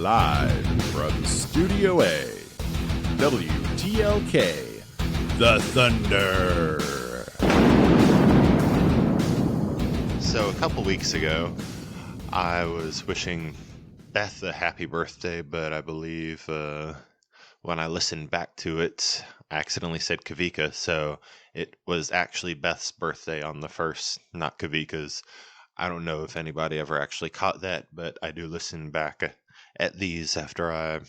Live from Studio A, WTLK, The Thunder. So a couple weeks ago, I was wishing Beth a happy birthday, but I believe when I listened back to it, I accidentally said Kavika, so it was actually Beth's birthday on the 1st, not Kavika's. I don't know if anybody ever actually caught that, but I do listen back at these after I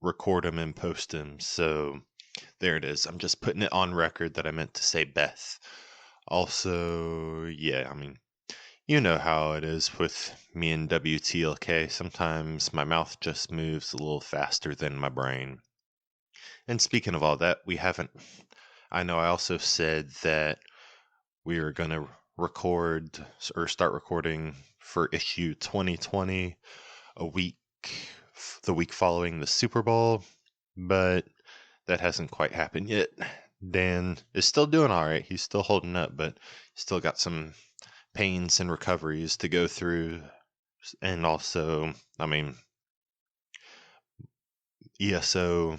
record them and post them, so there it is. I'm just putting it on record that I meant to say Beth. Also, yeah, I mean, you know how it is with me and WTLK. Sometimes my mouth just moves a little faster than my brain. And speaking of all that, I know I also said that we are going to record or start recording for issue 2020 the week following the Super Bowl, but that hasn't quite happened yet. Dan is still doing all right. He's still holding up, but still got some pains and recoveries to go through. And also, I mean, ESO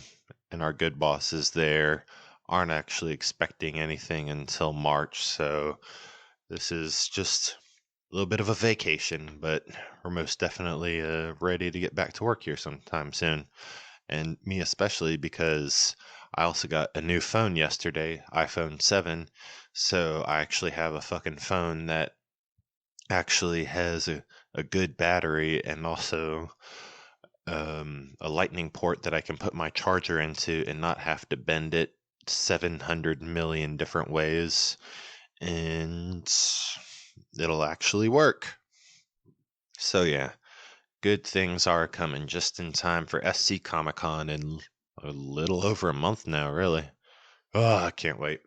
and our good bosses there aren't actually expecting anything until March, so this is just a little bit of a vacation, but we're most definitely ready to get back to work here sometime soon. And me especially, because I also got a new phone yesterday, iPhone 7, so I actually have a fucking phone that actually has a good battery and also a lightning port that I can put my charger into and not have to bend it 700 million different ways, and it'll actually work. So yeah, good things are coming just in time for SC Comic-Con in a little over a month now, really. Oh, I can't wait.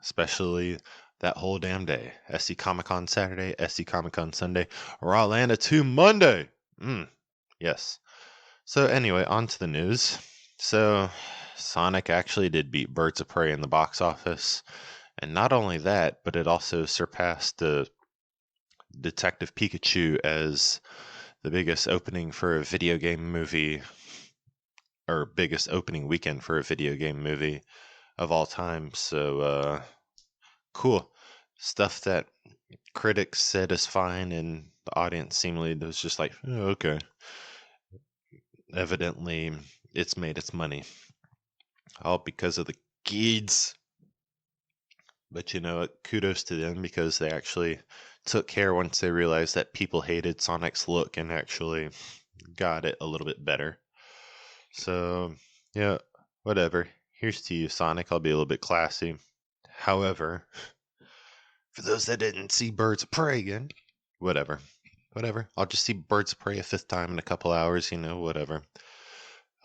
Especially that whole damn day. SC Comic-Con Saturday, SC Comic-Con Sunday, Rawlanda 2 Monday. Yes. So anyway, on to the news. So Sonic actually did beat Birds of Prey in the box office. And not only that, but it also surpassed the Detective Pikachu as the biggest opening for a video game movie, or biggest opening weekend for a video game movie of all time. So cool. Stuff that critics said is fine and the audience seemingly was just like, oh, okay. Evidently, it's made its money. All because of the kids. But you know what? Kudos to them, because they actually took care once they realized that people hated Sonic's look and actually got it a little bit better. So, yeah, whatever. Here's to you, Sonic. I'll be a little bit classy. However, for those that didn't see Birds of Prey again, whatever. I'll just see Birds of Prey a 5th time in a couple hours, whatever.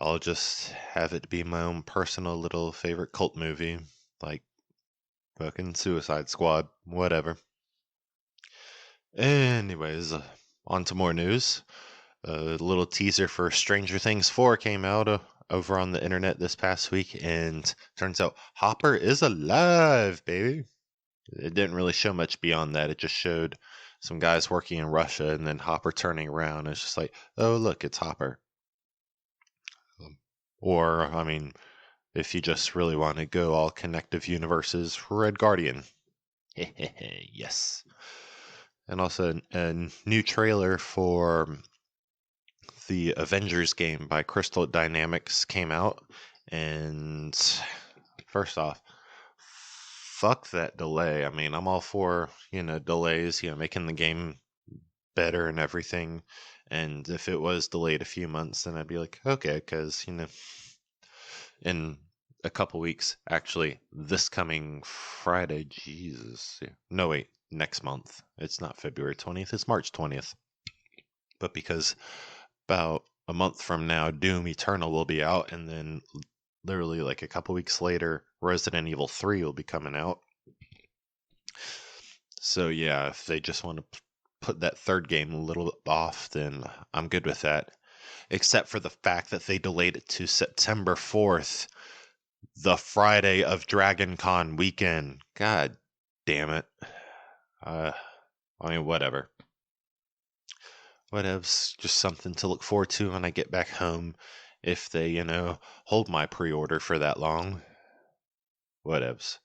I'll just have it be my own personal little favorite cult movie, like fucking Suicide Squad, whatever. Anyways, on to more news. A little teaser for Stranger Things 4 came out over on the internet this past week, and turns out Hopper is alive, baby. It didn't really show much beyond that. It just showed some guys working in Russia, and then Hopper turning around. It's just like, oh, look, it's Hopper. Or, I mean, if you just really want to go all connective universes, Red Guardian. Yes. And also a new trailer for the Avengers game by Crystal Dynamics came out. And first off, fuck that delay. I mean, I'm all for, delays, making the game better and everything. And if it was delayed a few months, then I'd be like, okay, because, in a couple weeks, actually, this coming Friday, Jesus. No, wait, next month. It's not February 20th, it's March 20th. But because about a month from now, Doom Eternal will be out, and then literally like a couple weeks later, Resident Evil 3 will be coming out. So yeah, if they just want to put that third game a little bit off, then I'm good with that. Except for the fact that they delayed it to September 4th, the Friday of DRAGONCON weekend. God damn it. I mean, whatever. whatevs, just something to look forward to when I get back home. If they, hold my pre-order for that long, whatevs.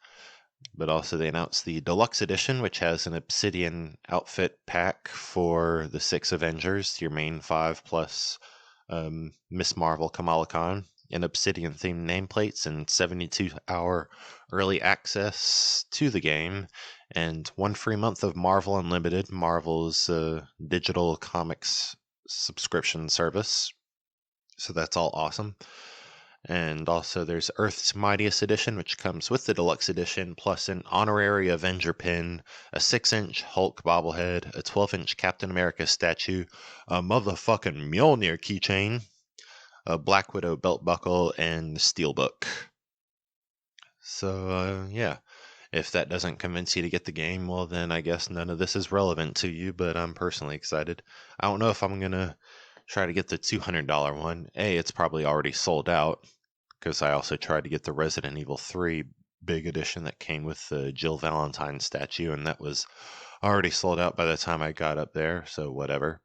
But also they announced the Deluxe Edition, which has an Obsidian outfit pack for the 6 Avengers, your main 5 plus Miss Marvel, Kamala Khan, and Obsidian-themed nameplates, and 72-hour early access to the game, and 1 free month of Marvel Unlimited, Marvel's digital comics subscription service. So that's all awesome. And also there's Earth's Mightiest Edition, which comes with the Deluxe Edition, plus an honorary Avenger pin, a 6-inch Hulk bobblehead, a 12-inch Captain America statue, a motherfucking Mjolnir keychain, a Black Widow belt buckle, and Steelbook. So, yeah. If that doesn't convince you to get the game, well, then I guess none of this is relevant to you, but I'm personally excited. I don't know if I'm going to try to get the $200 one. It's probably already sold out, because I also tried to get the Resident Evil 3 big edition that came with the Jill Valentine statue, and that was already sold out by the time I got up there, so whatever.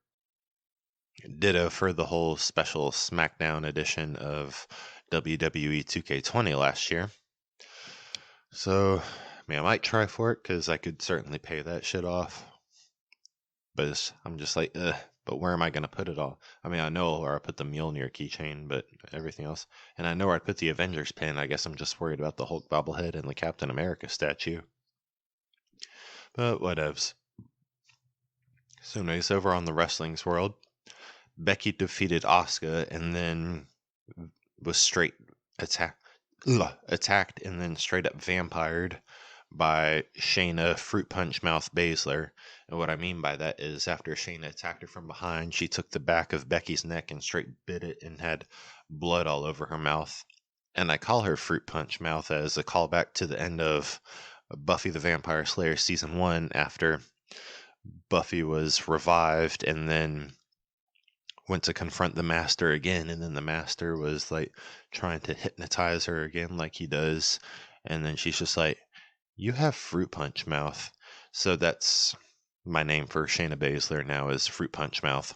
Ditto for the whole special SmackDown edition of WWE 2K20 last year. So, I might try for it, because I could certainly pay that shit off. But I'm just like, but where am I going to put it all? I know where I put the Mjolnir keychain, but everything else. And I know where I'd put the Avengers pin. I guess I'm just worried about the Hulk bobblehead and the Captain America statue. But whatevs. So nice, over on the wrestling's world, Becky defeated Asuka and then was straight attacked and then straight up vampired by Shayna Fruit Punch Mouth Baszler. And what I mean by that is, after Shayna attacked her from behind, she took the back of Becky's neck and straight bit it and had blood all over her mouth. And I call her Fruit Punch Mouth as a callback to the end of Buffy the Vampire Slayer Season 1, after Buffy was revived and then went to confront the Master again, and then the Master was like trying to hypnotize her again like he does, and then she's just like, "You have Fruit Punch Mouth." So that's my name for Shayna Baszler now, is Fruit Punch Mouth.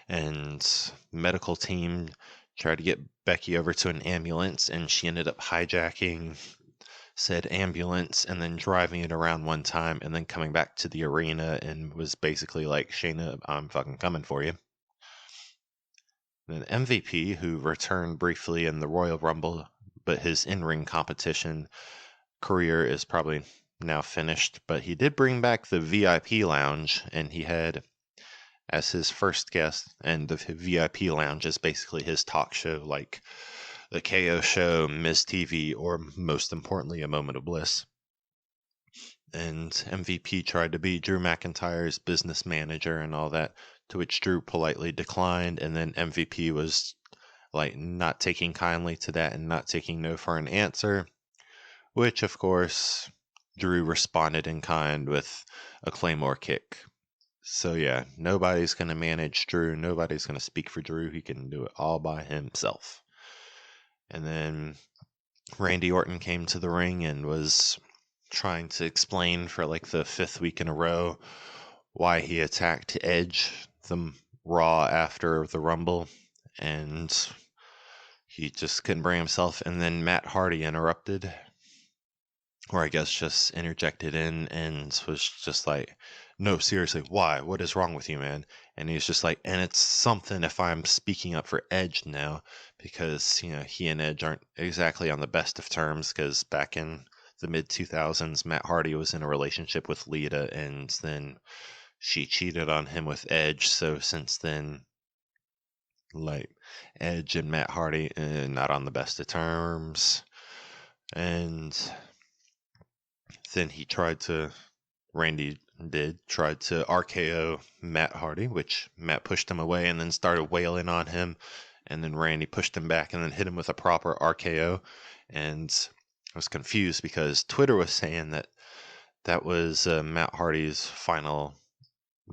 And medical team tried to get Becky over to an ambulance, and she ended up hijacking said ambulance and then driving it around one time and then coming back to the arena and was basically like, "Shayna, I'm fucking coming for you." Then MVP, who returned briefly in the Royal Rumble, but his in-ring competition career is probably now finished, but he did bring back the VIP lounge, and he had as his first guest, and the VIP lounge is basically his talk show, like the KO show, Miz TV, or most importantly, A Moment of Bliss. And MVP tried to be Drew McIntyre's business manager and all that, to which Drew politely declined, and then MVP was like not taking kindly to that and not taking no for an answer, which of course Drew responded in kind with a Claymore kick. So yeah, nobody's going to manage Drew, nobody's going to speak for Drew, he can do it all by himself. And then Randy Orton came to the ring and was trying to explain for like the 5th week in a row why he attacked Edge the Raw after the Rumble, and he just couldn't bring himself. And then Matt Hardy interrupted, or I guess just interjected in, and was just like, "No, seriously, why? What is wrong with you, man?" And he's just like, "And it's something if I'm speaking up for Edge now, because, he and Edge aren't exactly on the best of terms, because back in the mid-2000s, Matt Hardy was in a relationship with Lita, and then she cheated on him with Edge, so since then, like, Edge and Matt Hardy, not on the best of terms." And then Randy tried to RKO Matt Hardy, which Matt pushed him away and then started wailing on him. And then Randy pushed him back and then hit him with a proper RKO. And I was confused because Twitter was saying that was Matt Hardy's final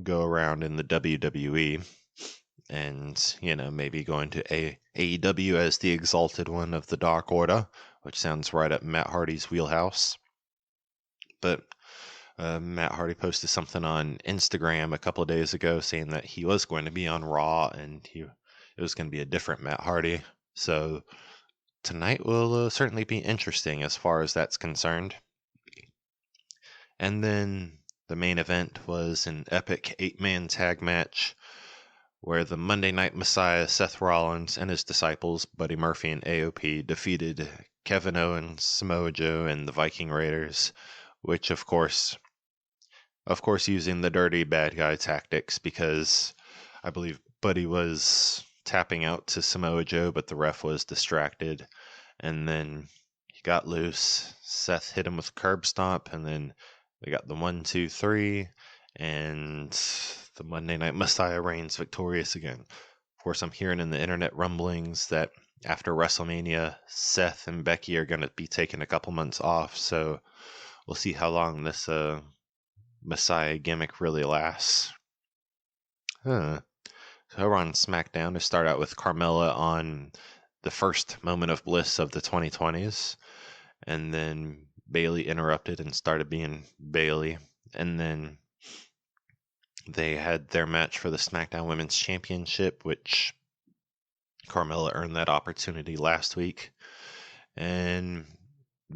go around in the WWE. And, maybe going to AEW as the Exalted One of the Dark Order, which sounds right up Matt Hardy's wheelhouse. But Matt Hardy posted something on Instagram a couple of days ago saying that he was going to be on Raw and it was going to be a different Matt Hardy. So tonight will certainly be interesting as far as that's concerned. And then the main event was an epic 8-man tag match where the Monday Night Messiah Seth Rollins and his disciples Buddy Murphy and AOP defeated Kevin Owens, Samoa Joe, and the Viking Raiders, which of course using the dirty bad guy tactics, because I believe Buddy was tapping out to Samoa Joe, but the ref was distracted, and then he got loose. Seth hit him with a curb stomp, and then they got the 1, 2, 3, and the Monday Night Messiah reigns victorious again. Of course, I'm hearing in the internet rumblings that after WrestleMania, Seth and Becky are going to be taking a couple months off, so we'll see how long this Messiah gimmick really lasts. So we're on SmackDown to start out with Carmella on the first moment of bliss of the 2020s, and then Bayley interrupted and started being Bayley, and then they had their match for the SmackDown Women's Championship, which Carmella earned that opportunity last week, and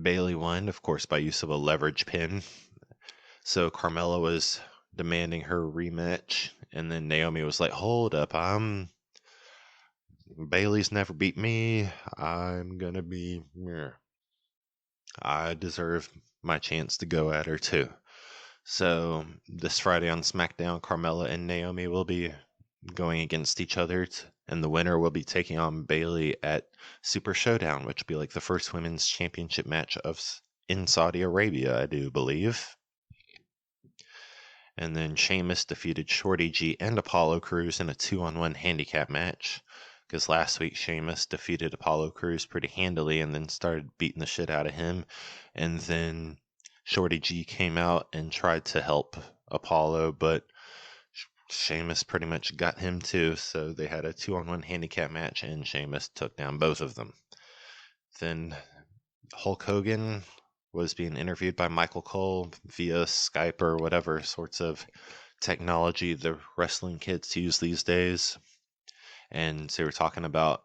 Bayley won, of course, by use of a leverage pin. So Carmella was demanding her rematch, and then Naomi was like, hold up, Bayley's never beat me. I'm gonna be... I deserve my chance to go at her too. So this Friday on SmackDown, Carmella and Naomi will be going against each other, and the winner will be taking on Bayley at Super Showdown, which will be like the first women's championship match in Saudi Arabia, I do believe. And then Sheamus defeated Shorty G and Apollo Crews in a 2-on-1 handicap match, because last week Sheamus defeated Apollo Crews pretty handily and then started beating the shit out of him. And then Shorty G came out and tried to help Apollo, but Sheamus pretty much got him too, so they had a 2-on-1 handicap match and Sheamus took down both of them. Then Hulk Hogan was being interviewed by Michael Cole via Skype or whatever sorts of technology the wrestling kids use these days. And they were talking about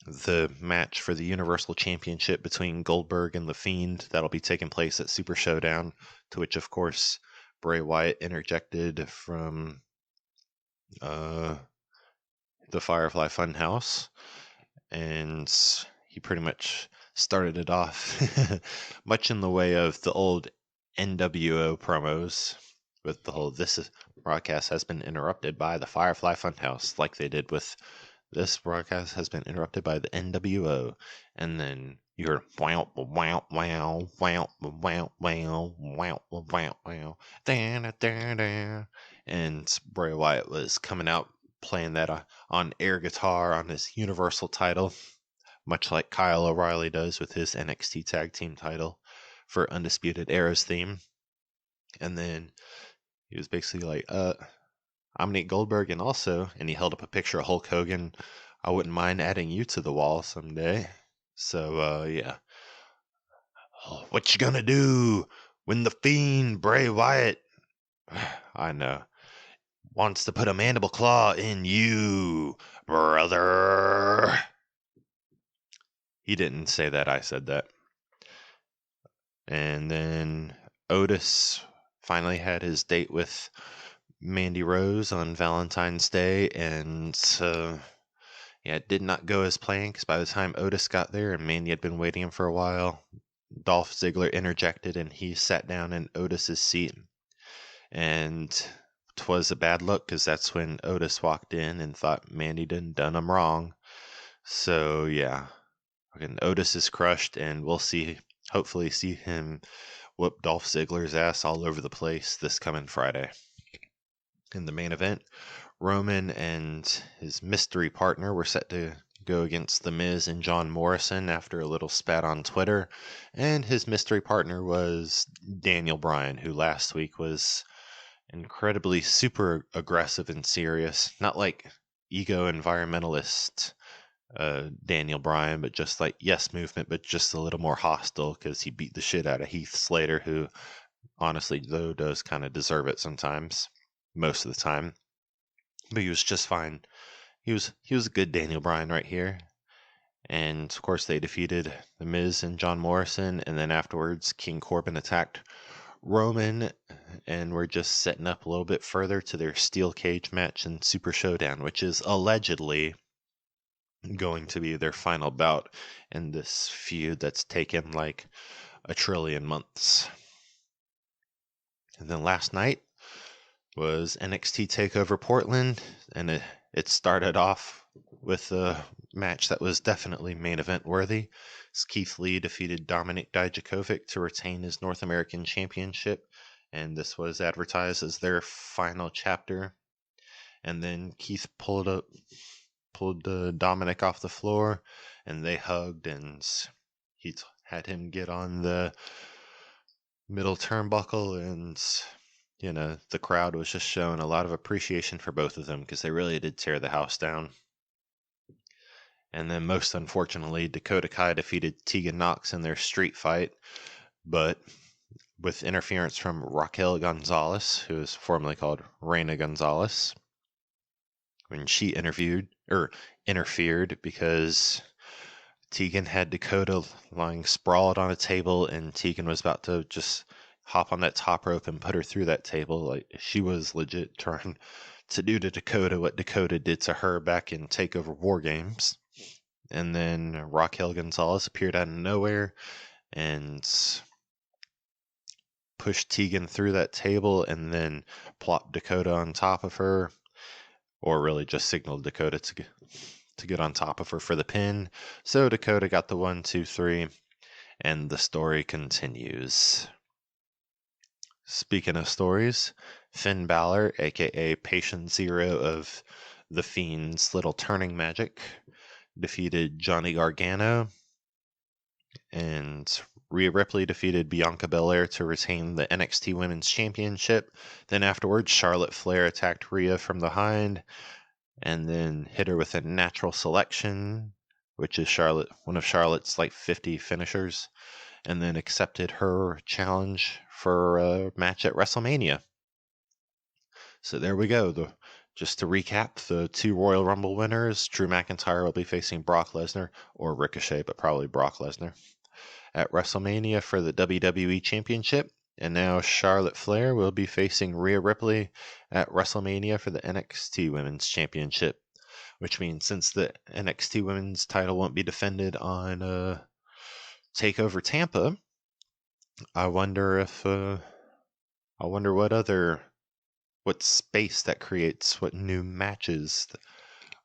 the match for the Universal Championship between Goldberg and The Fiend that'll be taking place at Super Showdown, to which, of course, Bray Wyatt interjected from the Firefly Funhouse, and he pretty much started it off much in the way of the old NWO promos with the whole broadcast has been interrupted by the Firefly Funhouse, like they did with this broadcast has been interrupted by the NWO, and then you heard wow wow wow wow wow wow wow wow wow da, and Bray Wyatt was coming out playing that on air guitar on his Universal title, much like Kyle O'Reilly does with his NXT Tag Team title for Undisputed Era's theme. And then he was basically like, I'm Nate Goldberg, and he held up a picture of Hulk Hogan. I wouldn't mind adding you to the wall someday. So, yeah. What you gonna do when the Fiend, Bray Wyatt, I know, wants to put a mandible claw in you, brother? He didn't say that, I said that. And then Otis finally had his date with Mandy Rose on Valentine's Day, and it did not go as planned, because by the time Otis got there and Mandy had been waiting for a while, Dolph Ziggler interjected and he sat down in Otis's seat, and 'twas a bad look, because that's when Otis walked in and thought Mandy done him wrong. So yeah, and Otis is crushed, and we'll hopefully see him whoop Dolph Ziggler's ass all over the place this coming Friday. In the main event, Roman and his mystery partner were set to go against The Miz and John Morrison after a little spat on Twitter, and his mystery partner was Daniel Bryan, who last week was incredibly super aggressive and serious, not like ego environmentalist Daniel Bryan, but just like Yes Movement, but just a little more hostile, because he beat the shit out of Heath Slater, who honestly, though, does kind of deserve it sometimes, most of the time. But he was just fine. He was a good Daniel Bryan right here. And of course, they defeated The Miz and John Morrison. And then afterwards, King Corbin attacked Roman. And we're just setting up a little bit further to their steel cage match in Super Showdown, which is allegedly going to be their final bout in this feud that's taken like a trillion months. And then last night was NXT Takeover Portland, and it started off with a match that was definitely main event worthy. Keith Lee defeated Dominik Dijakovic to retain his North American Championship, and this was advertised as their final chapter. And then Keith pulled Dominik off the floor, and they hugged, and he had him get on the middle turnbuckle, and the crowd was just showing a lot of appreciation for both of them because they really did tear the house down. And then most unfortunately, Dakota Kai defeated Tegan Nox in their street fight, but with interference from Raquel Gonzalez, who is formerly called Reina Gonzalez, when she interfered because Tegan had Dakota lying sprawled on a table, and Tegan was about to just hop on that top rope and put her through that table. Like, she was legit trying to do to Dakota what Dakota did to her back in Takeover War Games. And then Raquel Gonzalez appeared out of nowhere and pushed Tegan through that table and then plopped Dakota on top of her, or really just signaled Dakota to get on top of her for the pin. So Dakota got the 1, 2, 3, and the story continues. Speaking of stories, Finn Balor, aka Patient Zero of The Fiend's Little Turning Magic, defeated Johnny Gargano, and Rhea Ripley defeated Bianca Belair to retain the NXT Women's Championship. Then afterwards, Charlotte Flair attacked Rhea from behind and then hit her with a natural selection, which is one of Charlotte's like 50 finishers, and then accepted her challenge for a match at WrestleMania. So there we go. Just to recap, the 2 Royal Rumble winners, Drew McIntyre will be facing Brock Lesnar, or Ricochet, but probably Brock Lesnar, at WrestleMania for the WWE Championship. And now Charlotte Flair will be facing Rhea Ripley at WrestleMania for the NXT Women's Championship, which means since the NXT Women's title won't be defended on Takeover Tampa, I wonder what space that creates, what new matches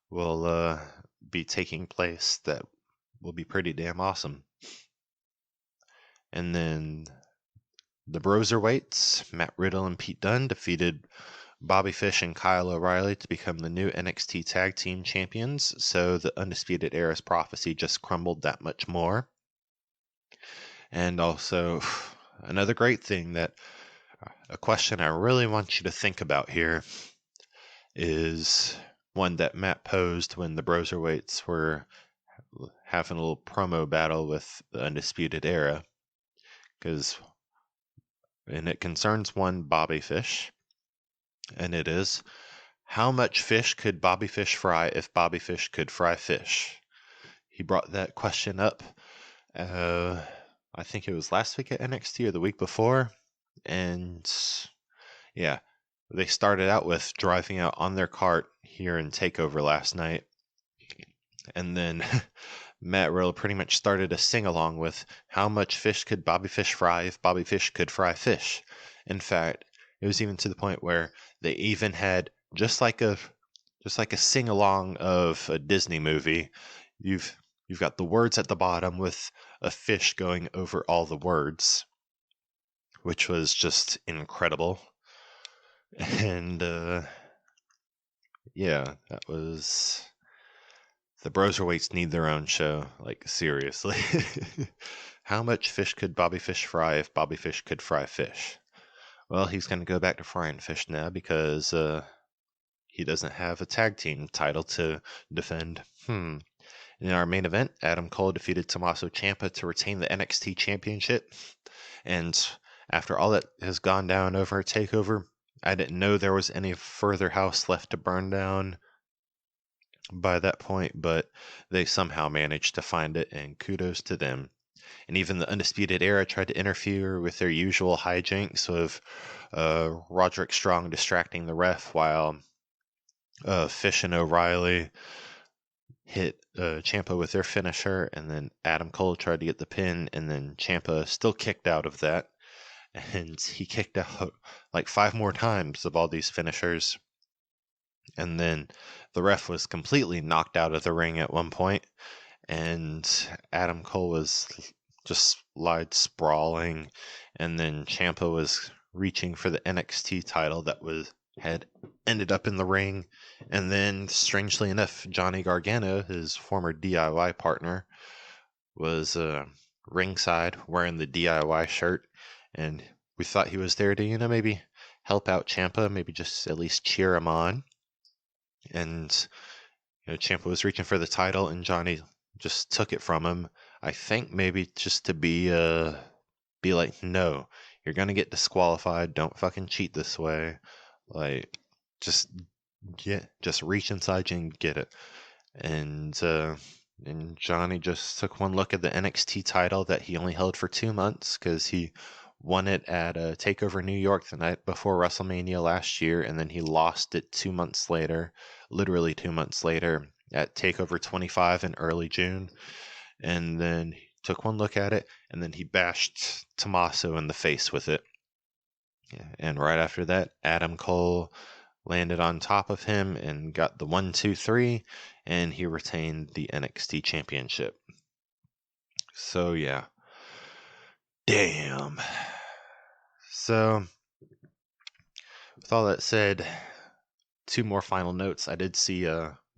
will be taking place that will be pretty damn awesome. And then the Broserweights, Matt Riddle and Pete Dunne, defeated Bobby Fish and Kyle O'Reilly to become the new NXT Tag Team Champions, so the Undisputed Era's prophecy just crumbled that much more. And also, another great thing a question I really want you to think about here is one that Matt posed when the Broserweights were having a little promo battle with the Undisputed Era, and it concerns one Bobby Fish, and it is, how much fish could Bobby Fish fry if Bobby Fish could fry fish? He brought that question up, I think it was last week at NXT or the week before, and yeah, they started out with driving out on their cart here in Takeover last night, and then Matt Riddle pretty much started a sing-along with how much fish could Bobby Fish fry if Bobby Fish could fry fish. In fact, it was even to the point where they even had just like a sing-along of a Disney movie. You've got the words at the bottom with a fish going over all the words, which was just incredible. And yeah, that was... The Broserweights need their own show, like, seriously. How much fish could Bobby Fish fry if Bobby Fish could fry fish? Well, he's going to go back to frying fish now because he doesn't have a tag team title to defend. In our main event, Adam Cole defeated Tommaso Ciampa to retain the NXT Championship. And after all that has gone down over at Takeover, I didn't know there was any further house left to burn down by that point, but they somehow managed to find it, and kudos to them. And even the Undisputed Era tried to interfere with their usual hijinks of Roderick Strong distracting the ref while Fish and O'Reilly hit Ciampa with their finisher, and then Adam Cole tried to get the pin, and then Ciampa still kicked out of that, and he kicked out like 5 more times of all these finishers, and then the ref was completely knocked out of the ring at one point, and Adam Cole was just lied sprawling, and then Ciampa was reaching for the NXT title that had ended up in the ring, and then strangely enough, Johnny Gargano, his former DIY partner, was ringside wearing the DIY shirt, and we thought he was there to maybe help out Ciampa, maybe just at least cheer him on. And Ciampa was reaching for the title, and Johnny just took it from him. I think maybe just to be like, no, you're gonna get disqualified. Don't fucking cheat this way. Like, just reach inside you and get it. And Johnny just took one look at the NXT title that he only held for 2 months, because he won it at Takeover New York the night before WrestleMania last year, and then he lost it 2 months later, literally 2 months later, at Takeover 25 in early June. And then he took one look at it, and then he bashed Tommaso in the face with it. And right after that, Adam Cole landed on top of him and got the 1-2-3, and he retained the NXT championship. So yeah. Damn. So, with all that said, 2 more final notes. I did see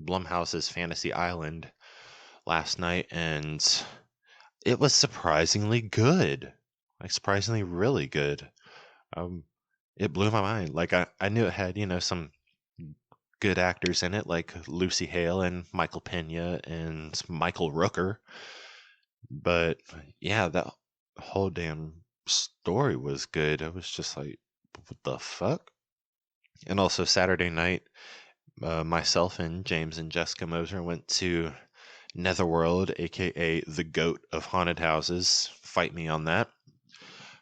Blumhouse's Fantasy Island last night, and it was surprisingly good. Like, surprisingly really good. It blew my mind. Like, I knew it had, some good actors in it, like Lucy Hale and Michael Pena and Michael Rooker. But yeah, that whole damn story was good. I was just like, what the fuck? And also Saturday night, myself and James and Jessica Moser went to Netherworld, aka the GOAT of haunted houses. Fight me on that.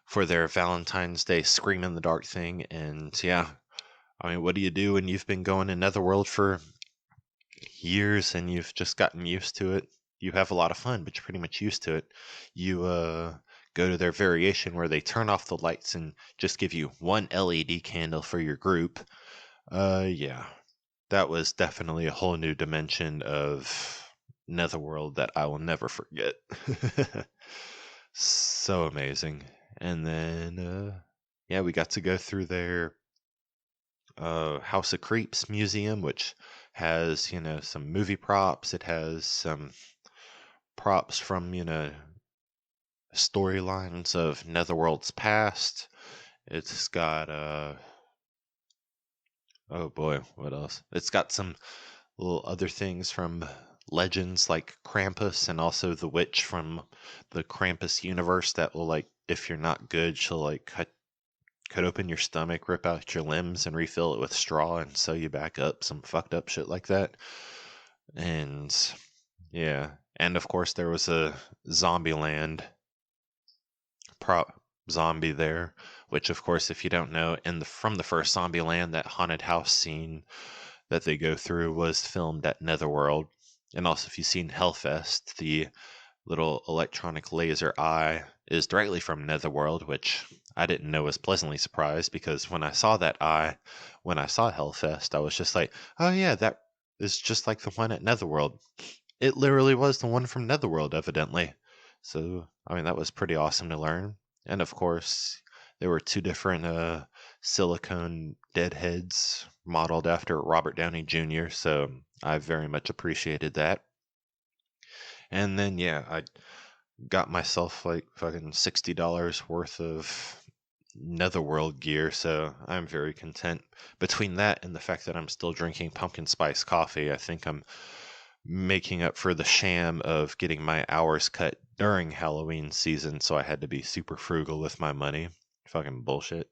For their Valentine's Day Scream in the Dark thing. And yeah, I mean, what do you do when you've been going to Netherworld for years and you've just gotten used to it? You have a lot of fun, but you're pretty much used to it. You go to their variation where they turn off the lights and just give you one LED candle for your group. Yeah, that was definitely a whole new dimension of Netherworld that I will never forget. So amazing. And then, yeah, we got to go through their House of Creeps museum, which has, some movie props. It has some props from, storylines of Netherworld's past. It's got, oh boy, what else? It's got some little other things from legends like Krampus, and also the witch from the Krampus universe that will, like, if you're not good, she'll like cut open your stomach, rip out your limbs, and refill it with straw and sew you back up. Some fucked up shit like that. And yeah, and of course there was a Zombieland prop zombie there, which of course, if you don't know, from the first Zombieland, that haunted house scene that they go through was filmed at Netherworld. And also, if you've seen Hellfest, the little electronic laser eye is directly from Netherworld, which I didn't know. Was pleasantly surprised, because when I saw that eye, when I saw Hellfest, I was just like, oh yeah, that is just like the one at Netherworld. It literally was the one from Netherworld, evidently. So, I mean, that was pretty awesome to learn. And of course, there were 2 different silicone deadheads modeled after Robert Downey Jr., so I very much appreciated that. And then, yeah, I got myself like fucking $60 worth of Netherworld gear, so I'm very content. Between that and the fact that I'm still drinking pumpkin spice coffee, I think I'm making up for the sham of getting my hours cut during Halloween season, so I had to be super frugal with my money. fucking bullshit.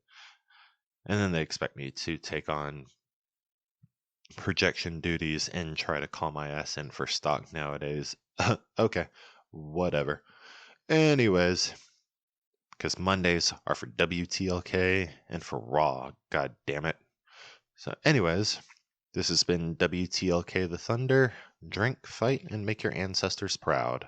And then they expect me to take on projection duties and try to call my ass in for stock nowadays. Okay, whatever. Anyways, because Mondays are for WTLK and for Raw, god damn it. So anyways, this has been WTLK The Thunder. Drink, fight, and make your ancestors proud.